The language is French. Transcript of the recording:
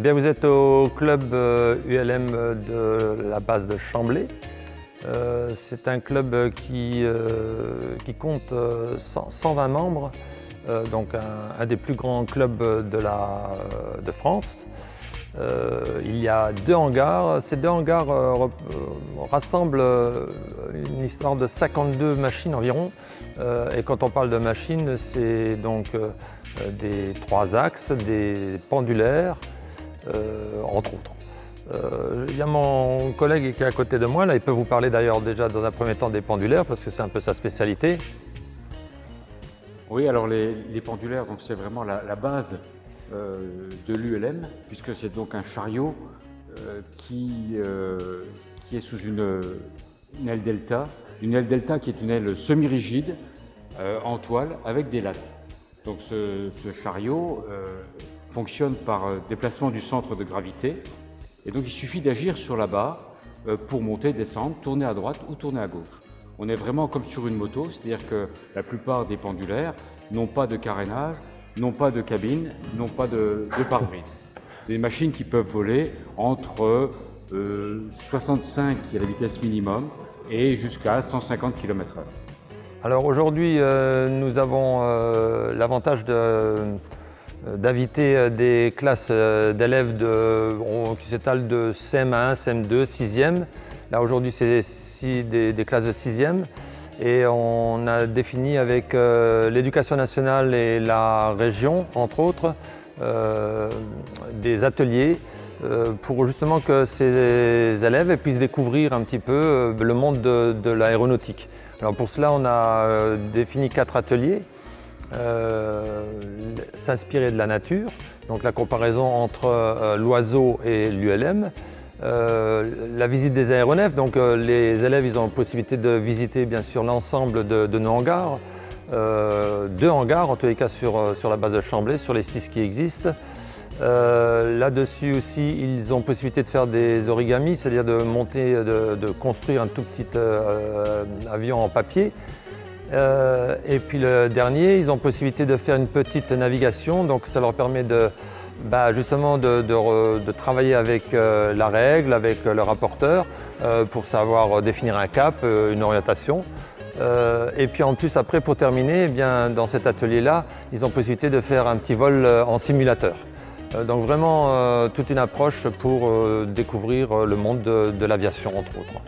Eh bien, vous êtes au club ULM de la base de Chamblay. C'est un club qui compte 120 membres, donc un des plus grands clubs de France. Il y a 2 hangars. Ces 2 hangars rassemblent une histoire de 52 machines environ. Et quand on parle de machines, c'est donc des 3 axes, des pendulaires, entre autres. Il y a mon collègue qui est à côté de moi, là, il peut vous parler d'ailleurs déjà dans un premier temps des pendulaires parce que c'est un peu sa spécialité. Oui, alors les pendulaires, c'est vraiment la base de l'ULM, puisque c'est donc un chariot qui est sous une aile delta. Une aile delta qui est une aile semi-rigide en toile avec des lattes. Donc ce chariot fonctionne par déplacement du centre de gravité. Et donc il suffit d'agir sur la barre pour monter, descendre, tourner à droite ou tourner à gauche. On est vraiment comme sur une moto, c'est-à-dire que la plupart des pendulaires n'ont pas de carénage, n'ont pas de cabine, n'ont pas de pare-brise. C'est des machines qui peuvent voler entre 65 qui est la vitesse minimum et jusqu'à 150 km/h. Alors aujourd'hui, nous avons l'avantage d'inviter des classes d'élèves qui s'étalent de CM1, CM2, 6e. Là aujourd'hui, c'est des classes de 6e. Et on a défini avec l'Éducation nationale et la région, entre autres, des ateliers pour justement que ces élèves puissent découvrir un petit peu le monde de l'aéronautique. Alors pour cela, on a défini 4 ateliers. S'inspirer de la nature, donc la comparaison entre l'oiseau et l'ULM. La visite des aéronefs, donc les élèves ils ont la possibilité de visiter bien sûr l'ensemble de nos hangars, 2 hangars en tous les cas sur la base de Chamblay, sur les 6 qui existent. Là-dessus aussi, ils ont possibilité de faire des origamis, c'est-à-dire de monter, de construire un tout petit avion en papier. Et puis le dernier, ils ont possibilité de faire une petite navigation, donc ça leur permet justement de travailler avec la règle, avec le rapporteur, pour savoir définir un cap, une orientation. Et puis en plus après, pour terminer, eh bien, dans cet atelier-là, ils ont possibilité de faire un petit vol en simulateur. Donc vraiment toute une approche pour découvrir le monde de l'aviation, entre autres.